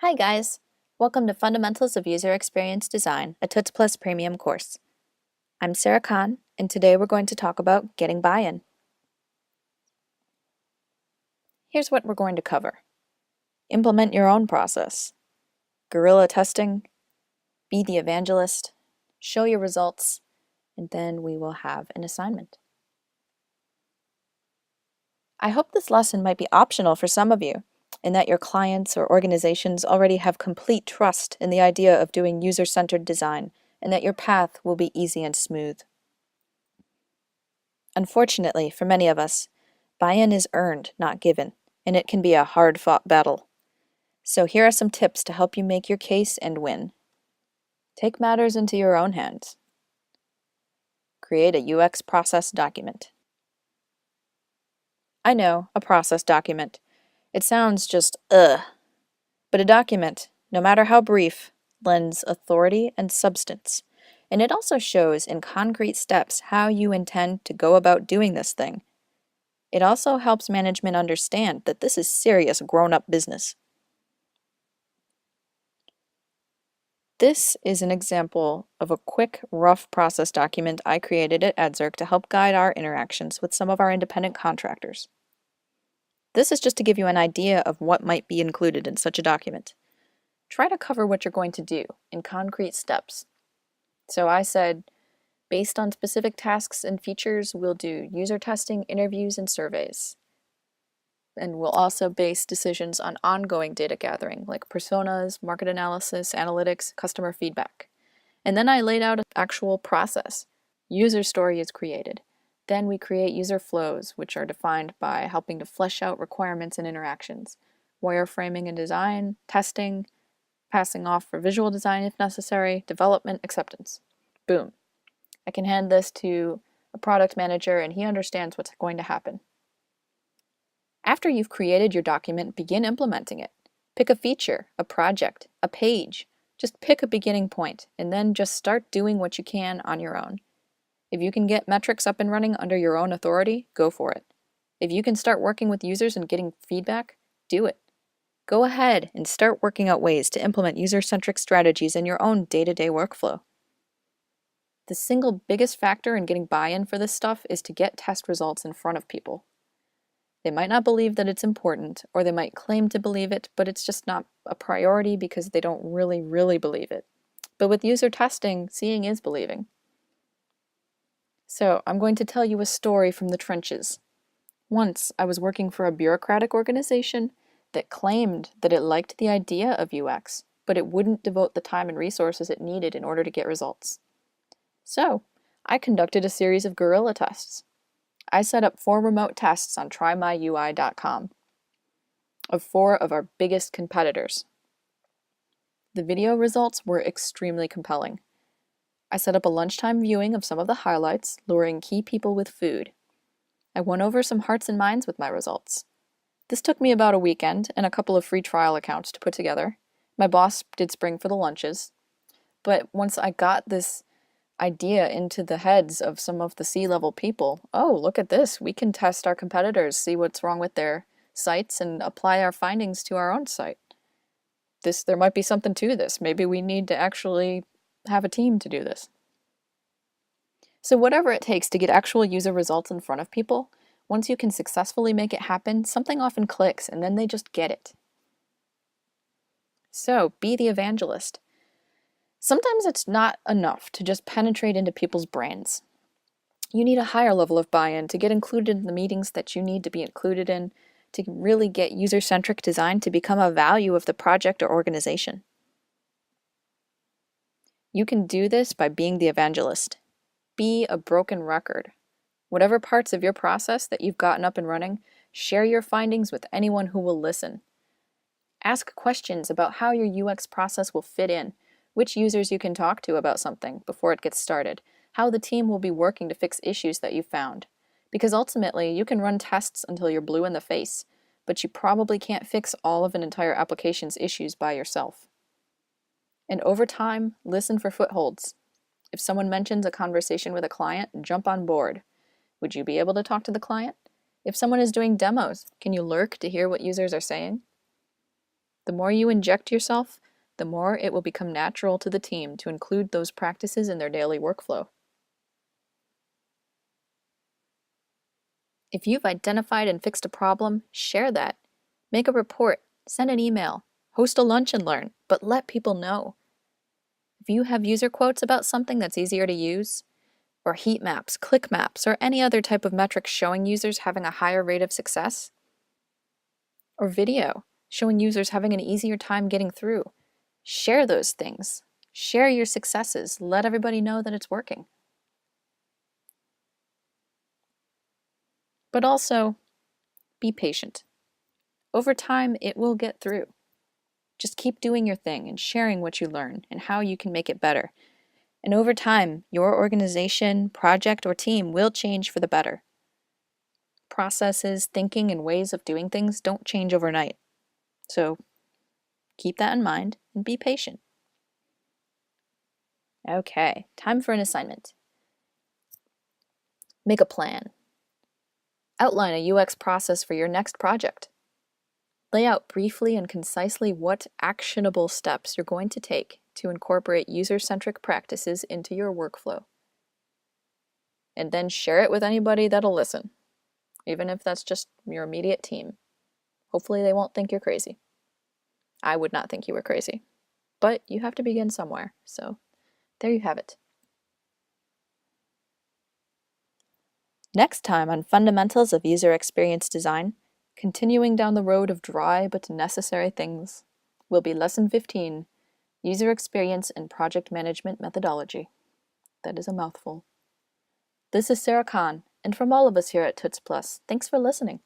Hi guys! Welcome to Fundamentals of User Experience Design, a TUTS Plus Premium course. I'm Sarah Khan, and today we're going to talk about getting buy-in. Here's what we're going to cover. Implement your own process. Guerrilla testing. Be the evangelist. Show your results. And then we will have an assignment. I hope this lesson might be optional for some of you, and that your clients or organizations already have complete trust in the idea of doing user-centered design, and that your path will be easy and smooth. Unfortunately, for many of us, buy-in is earned, not given, and it can be a hard-fought battle. So here are some tips to help you make your case and win. Take matters into your own hands. Create a UX process document. I know, a process document. It sounds just ugh. But a document, no matter how brief, lends authority and substance. And it also shows in concrete steps how you intend to go about doing this thing. It also helps management understand that this is serious grown-up business. This is an example of a quick, rough process document I created at Edzerk to help guide our interactions with some of our independent contractors. This is just to give you an idea of what might be included in such a document. Try to cover what you're going to do in concrete steps. So I said, based on specific tasks and features, we'll do user testing, interviews, and surveys. And we'll also base decisions on ongoing data gathering, like personas, market analysis, analytics, customer feedback. And then I laid out an actual process. User story is created. Then we create user flows, which are defined by helping to flesh out requirements and interactions, wireframing and design, testing, passing off for visual design if necessary, development, acceptance. Boom. I can hand this to a product manager and he understands what's going to happen. After you've created your document, begin implementing it. Pick a feature, a project, a page. Just pick a beginning point and then just start doing what you can on your own. If you can get metrics up and running under your own authority, go for it. If you can start working with users and getting feedback, do it. Go ahead and start working out ways to implement user-centric strategies in your own day-to-day workflow. The single biggest factor in getting buy-in for this stuff is to get test results in front of people. They might not believe that it's important, or they might claim to believe it, but it's just not a priority because they don't really believe it. But with user testing, seeing is believing. So I'm going to tell you a story from the trenches. Once, I was working for a bureaucratic organization that claimed that it liked the idea of UX, but it wouldn't devote the time and resources it needed in order to get results. So, I conducted a series of guerrilla tests. I set up 4 remote tests on trymyui.com of 4 of our biggest competitors. The video results were extremely compelling. I set up a lunchtime viewing of some of the highlights, luring key people with food. I won over some hearts and minds with my results. This took me about a weekend and a couple of free trial accounts to put together. My boss did spring for the lunches. But once I got this idea into the heads of some of the C-level people, oh, look at this, we can test our competitors, see what's wrong with their sites, and apply our findings to our own site. There might be something to this. Maybe we need to actually have a team to do this. So whatever it takes to get actual user results in front of people, once you can successfully make it happen, something often clicks and then they just get it. So be the evangelist. Sometimes it's not enough to just penetrate into people's brains. You need a higher level of buy-in to get included in the meetings that you need to be included in, to really get user-centric design to become a value of the project or organization. You can do this by being the evangelist. Be a broken record. Whatever parts of your process that you've gotten up and running, share your findings with anyone who will listen. Ask questions about how your UX process will fit in, which users you can talk to about something before it gets started, how the team will be working to fix issues that you found. Because ultimately, you can run tests until you're blue in the face, but you probably can't fix all of an entire application's issues by yourself. And over time, listen for footholds. If someone mentions a conversation with a client, jump on board. Would you be able to talk to the client? If someone is doing demos, can you lurk to hear what users are saying? The more you inject yourself, the more it will become natural to the team to include those practices in their daily workflow. If you've identified and fixed a problem, share that. Make a report, send an email, host a lunch and learn, but let people know. If you have user quotes about something that's easier to use, or heat maps, click maps, or any other type of metric showing users having a higher rate of success, or video showing users having an easier time getting through, share those things. Share your successes. Let everybody know that it's working. But also, be patient. Over time, it will get through. Just keep doing your thing and sharing what you learn and how you can make it better. And over time, your organization, project, or team will change for the better. Processes, thinking, and ways of doing things don't change overnight. So keep that in mind and be patient. Okay, time for an assignment. Make a plan. Outline a UX process for your next project. Lay out briefly and concisely what actionable steps you're going to take to incorporate user-centric practices into your workflow. And then share it with anybody that'll listen, even if that's just your immediate team. Hopefully they won't think you're crazy. I would not think you were crazy. But you have to begin somewhere, so there you have it. Next time on Fundamentals of User Experience Design, continuing down the road of dry but necessary things, will be Lesson 15, User Experience and Project Management Methodology. That is a mouthful. This is Sarah Kahn, and from all of us here at Toots Plus, thanks for listening.